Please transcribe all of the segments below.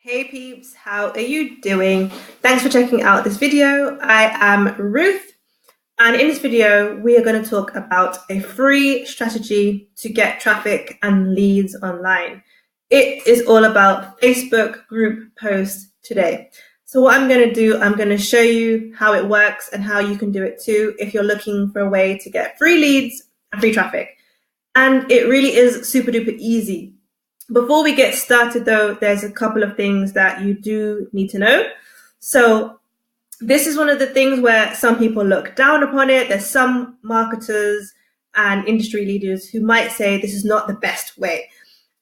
Hey peeps, how are you doing? Thanks for checking out this video. I am Ruth, and in this video we are going to talk about a free strategy to get traffic and leads online. It is all about Facebook group posts today. So what I'm going to do, I'm going to show you how it works and how you can do it too if you're looking for a way to get free leads and free traffic. And it really is super duper easy. Before we get started though, there's a couple of things that you do need to know. So this is one of the things where some people look down upon it. There's some marketers and industry leaders who might say this is not the best way.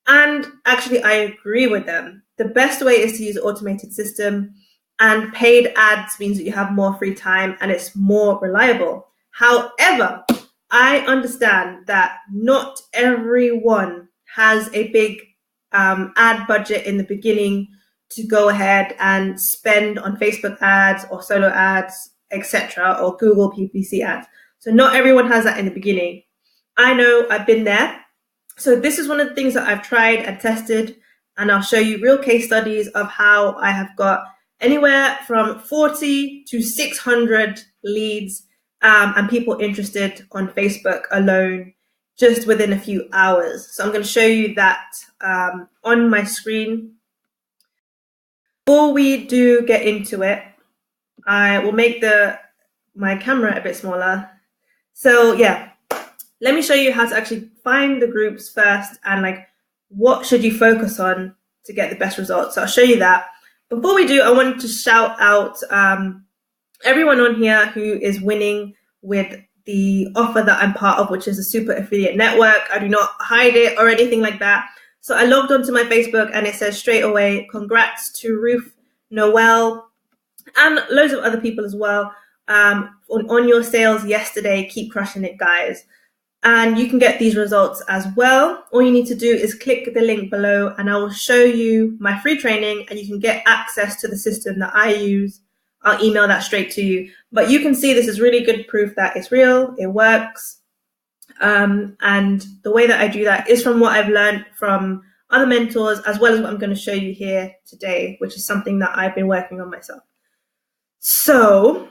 And actually, I agree with them. The best way is to use an automated system, and paid ads means that you have more free time and it's more reliable. However, I understand that not everyone has a big ad budget in the beginning to go ahead and spend on Facebook ads or solo ads, etc., or Google PPC ads. So not everyone has that in the beginning. I know, I've been there. So this is one of the things that I've tried and tested, and I'll show you real case studies of how I have got anywhere from 40 to 600 leads and people interested on Facebook alone just within a few hours. So I'm going to show you that on my screen. Before we do get into it, I will make my camera a bit smaller. So yeah, let me show you how to actually find the groups first and what should you focus on to get the best results. So I'll show you that. Before we do, I wanted to shout out everyone on here who is winning with the offer that I'm part of, which is a super affiliate network. I do not hide it or anything like that. So I logged onto my Facebook and it says straight away, congrats to Ruth Noel and loads of other people as well on your sales yesterday. Keep crushing it, guys. And you can get these results as well. All you need to do is click the link below and I will show you my free training and you can get access to the system that I use. I'll email that straight to you. But you can see this is really good proof that it's real, it works. And the way that I do that is from what I've learned from other mentors, as well as what I'm going to show you here today, which is something that I've been working on myself. So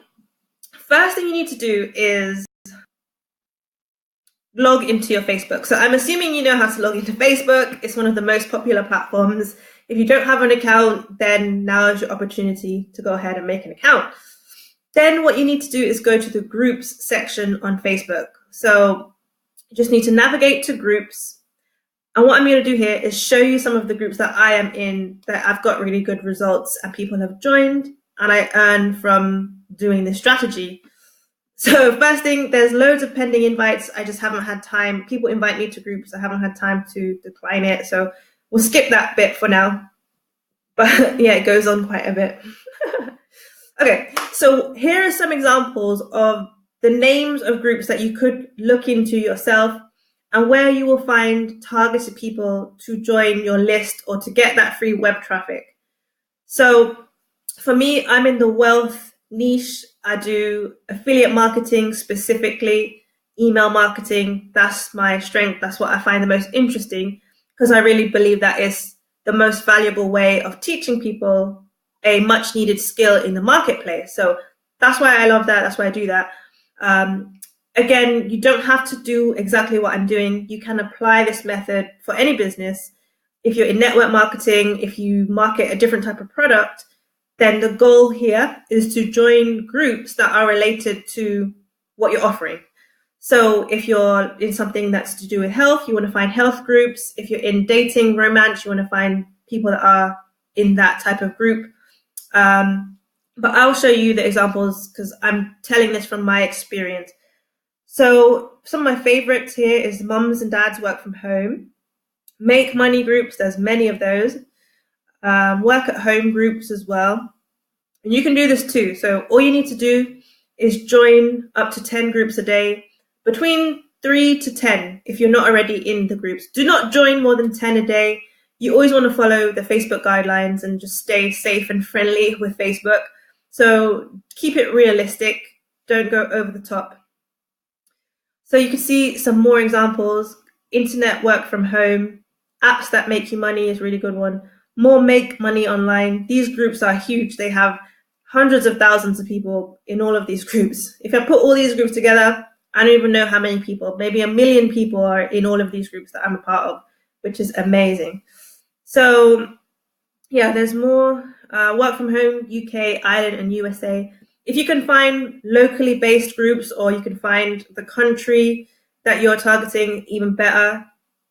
first thing you need to do is log into your Facebook. So I'm assuming you know how to log into Facebook. It's one of the most popular platforms. If you don't have an account, then now is your opportunity to go ahead and make an account. Then what you need to do is go to the groups section on Facebook. So you just need to navigate to groups. And what I'm going to do here is show you some of the groups that I am in that I've got really good results and people have joined and I earn from doing this strategy. So first thing, there's loads of pending invites. I just haven't had time. People invite me to groups. I haven't had time to decline it. So we'll skip that bit for now. But yeah, it goes on quite a bit. Okay, so here are some examples of the names of groups that you could look into yourself and where you will find targeted people to join your list or to get that free web traffic. So for me, I'm in the wealth niche. I do affiliate marketing, specifically email marketing. That's my strength. That's what I find the most interesting because I really believe that is the most valuable way of teaching people a much needed skill in the marketplace. So that's why I love that. That's why I do that. Again, you don't have to do exactly what I'm doing. You can apply this method for any business. If you're in network marketing, if you market a different type of product, then the goal here is to join groups that are related to what you're offering. So if you're in something that's to do with health, you want to find health groups. If you're in dating, romance, you want to find people that are in that type of group. But I'll show you the examples because I'm telling this from my experience. So some of my favorites here is mums and dads work from home, make money groups. There's many of those. Work at home groups as well. And you can do this too. So all you need to do is join up to 10 groups a day, between 3 to 10 if you're not already in the groups. Do not join more than 10 a day. You always want to follow the Facebook guidelines and just stay safe and friendly with Facebook. So keep it realistic. Don't go over the top. So you can see some more examples. Internet work from home, apps that make you money is a really good one. more make money online. These groups are huge. They have hundreds of thousands of people in all of these groups. If I put all these groups together, I don't even know how many people, maybe 1 million people are in all of these groups that I'm a part of, which is amazing. So yeah, there's more work from home, UK, Ireland, and USA. If you can find locally based groups, or you can find the country that you're targeting, even better.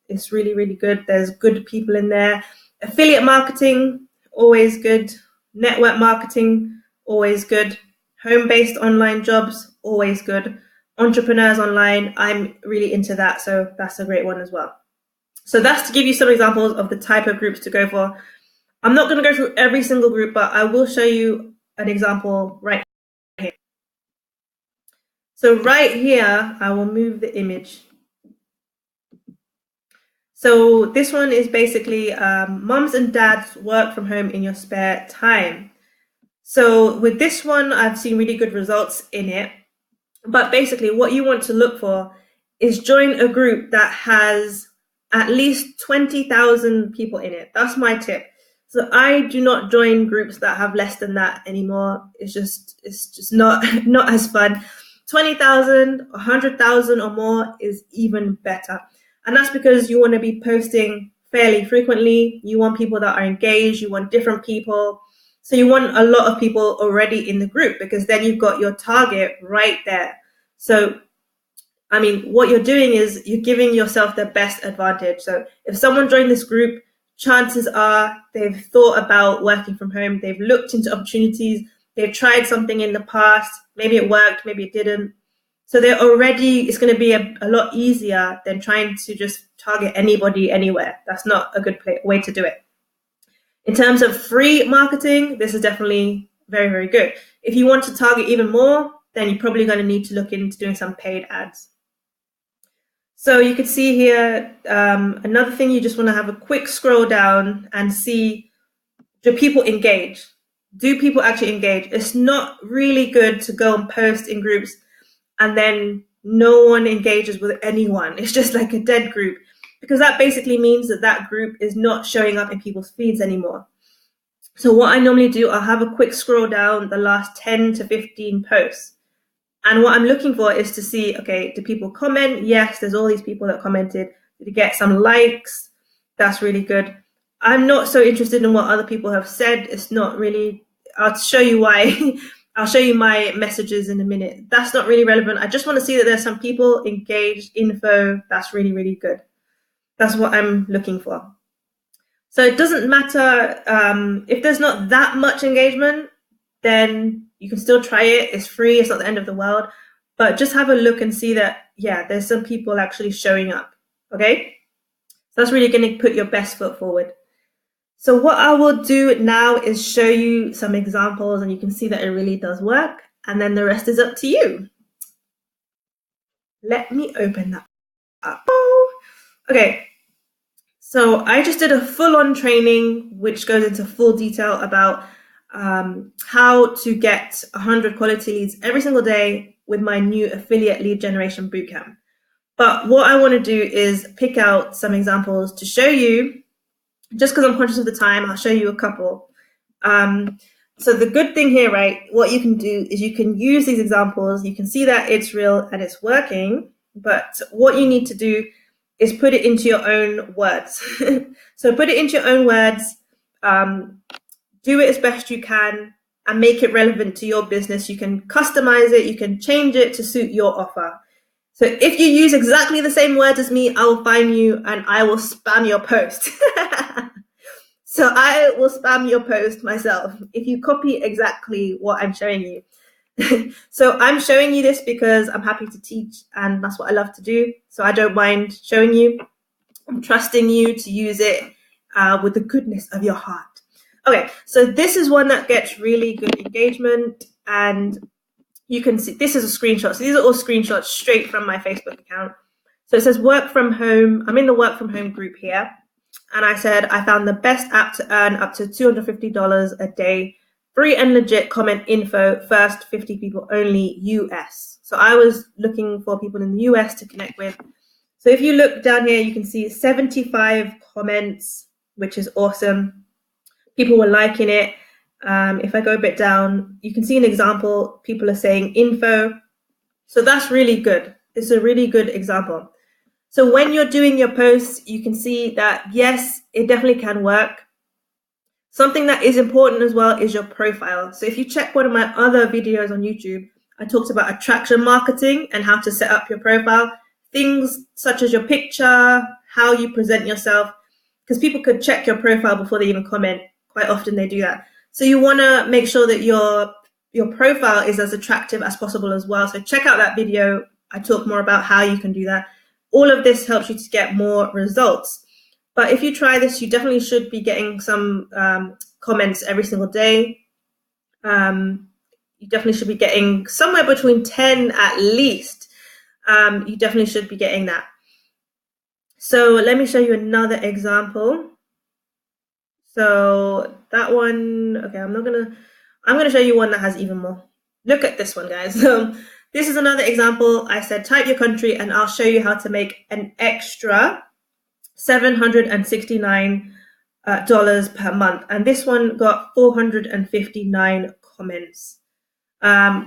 It's really, really good. There's good people in there. Affiliate marketing, always good. Network marketing, always good. Home-based online jobs, always good. Entrepreneurs online, I'm really into that, so that's a great one as well. So that's to give you some examples of the type of groups to go for. I'm not going to go through every single group, but I will show you an example right here. So right here, I will move the image. So this one is basically mums and dads work from home in your spare time. So with this one, I've seen really good results in it. But basically what you want to look for is join a group that has at least 20,000 people in it. That's my tip. So I do not join groups that have less than that anymore. It's just not as fun. 20,000, 100,000 or more is even better. And that's because you want to be posting fairly frequently. You want people that are engaged. You want different people. So you want a lot of people already in the group, because then you've got your target right there. So, I mean, what you're doing is you're giving yourself the best advantage. So if someone joined this group, chances are they've thought about working from home. They've looked into opportunities. They've tried something in the past. Maybe it worked, maybe it didn't. So it's going to be a lot easier than trying to just target anybody anywhere. That's not a good way to do it. In terms of free marketing, this is definitely very, very good. If you want to target even more, then you're probably going to need to look into doing some paid ads. So you can see here, another thing, you just want to have a quick scroll down and see, do people engage? Do people actually engage? It's not really good to go and post in groups and then no one engages with anyone. It's just like a dead group, because that basically means that group is not showing up in people's feeds anymore. So what I normally do, I'll have a quick scroll down the last 10 to 15 posts. And what I'm looking for is to see, okay, do people comment? Yes, there's all these people that commented. Did you get some likes? That's really good. I'm not so interested in what other people have said. It's not really, I'll show you why. I'll show you my messages in a minute. That's not really relevant. I just want to see that there's some people engaged, info. That's really, really good. That's what I'm looking for. So it doesn't matter if there's not that much engagement, then you can still try it. It's free. It's not the end of the world. But just have a look and see that, yeah, there's some people actually showing up. Okay? So that's really going to put your best foot forward. So what I will do now is show you some examples, and you can see that it really does work. And then the rest is up to you. Let me open that up. Okay. So I just did a full-on training, which goes into full detail about how to get 100 quality leads every single day with my new affiliate lead generation bootcamp. But what I want to do is pick out some examples to show you. Just because I'm conscious of the time, I'll show you a couple. So the good thing here, right, what you can do is you can use these examples. You can see that it's real and it's working. But what you need to do is put it into your own words. So put it into your own words. Do it as best you can and make it relevant to your business. You can customize it. You can change it to suit your offer. So if you use exactly the same words as me, I will find you and I will spam your post. So I will spam your post myself if you copy exactly what I'm showing you. So I'm showing you this because I'm happy to teach and that's what I love to do. So I don't mind showing you. I'm trusting you to use it with the goodness of your heart. Okay, so this is one that gets really good engagement, and you can see this is a screenshot. So these are all screenshots straight from my Facebook account. So it says work from home. I'm in the work from home group here. And I said, I found the best app to earn up to $250 a day. Free and legit comment info, first 50 people only, US. So I was looking for people in the US to connect with. So if you look down here, you can see 75 comments, which is awesome. People were liking it. If I go a bit down, you can see an example. People are saying info. So that's really good. It's a really good example. So when you're doing your posts, you can see that, yes, it definitely can work. Something that is important as well is your profile. So if you check one of my other videos on YouTube, I talked about attraction marketing and how to set up your profile. Things such as your picture, how you present yourself, because people could check your profile before they even comment. Quite often they do that. So you want to make sure that your profile is as attractive as possible as well. So check out that video. I talk more about how you can do that. All of this helps you to get more results. But if you try this, you definitely should be getting some comments every single day. You definitely should be getting somewhere between 10 at least. You definitely should be getting that. So let me show you another example. So that one, okay, I'm gonna show you one that has even more. Look at this one, guys. So this is another example. I said, type your country and I'll show you how to make an extra $769 per month. And this one got 459 comments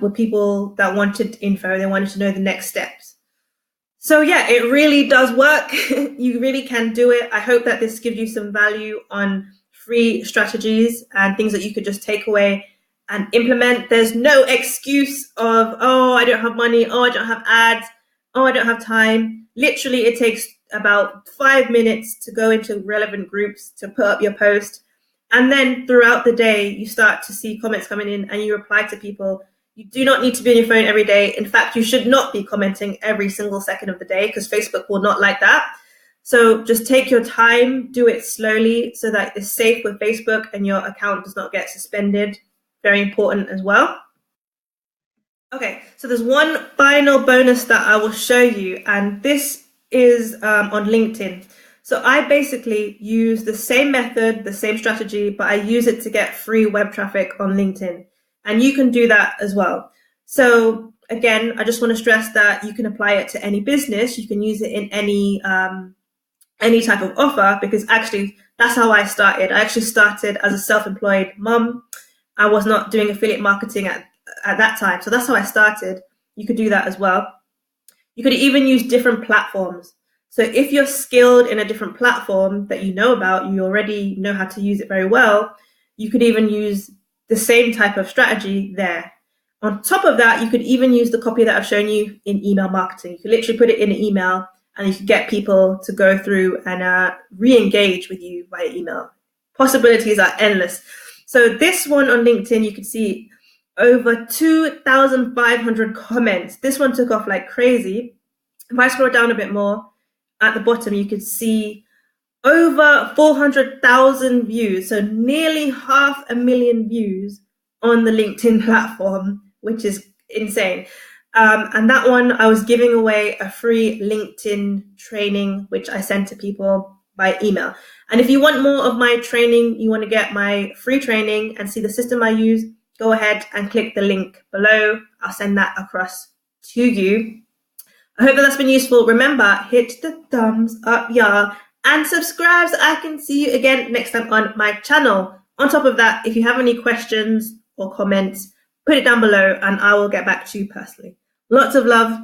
with people that wanted info. They wanted to know the next steps. So yeah, it really does work. You really can do it. I hope that this gives you some value on free strategies and things that you could just take away and implement. There's no excuse of, oh, I don't have money. Oh, I don't have ads. Oh, I don't have time. Literally, it takes about 5 minutes to go into relevant groups to put up your post. And then throughout the day, you start to see comments coming in and you reply to people. You do not need to be on your phone every day. In fact, you should not be commenting every single second of the day because Facebook will not like that. So just take your time, do it slowly so that it's safe with Facebook and your account does not get suspended. Very important as well. Okay, so there's one final bonus that I will show you, and this is on LinkedIn. So I basically use the same method, the same strategy, but I use it to get free web traffic on LinkedIn. And you can do that as well. So again, I just want to stress that you can apply it to any business. You can use it in any type of offer, because actually that's how I started. I actually started as a self-employed mum. I was not doing affiliate marketing at that time. So that's how I started. You could do that as well. You could even use different platforms. So if you're skilled in a different platform that you know about, you already know how to use it very well, you could even use the same type of strategy there. On top of that, you could even use the copy that I've shown you in email marketing. You could literally put it in an email and you could get people to go through and re-engage with you via email. Possibilities are endless. So this one on LinkedIn, you can see over 2,500 comments. This one took off like crazy. If I scroll down a bit more, at the bottom, you can see over 400,000 views. So nearly 500,000 views on the LinkedIn platform, which is insane. And that one, I was giving away a free LinkedIn training, which I sent to people by email. And if you want more of my training, you want to get my free training and see the system I use, go ahead and click the link below. I'll send that across to you. I hope that that's been useful. Remember, hit the thumbs up, y'all, and subscribe so I can see you again next time on my channel. On top of that, if you have any questions or comments, put it down below and I will get back to you personally. Lots of love.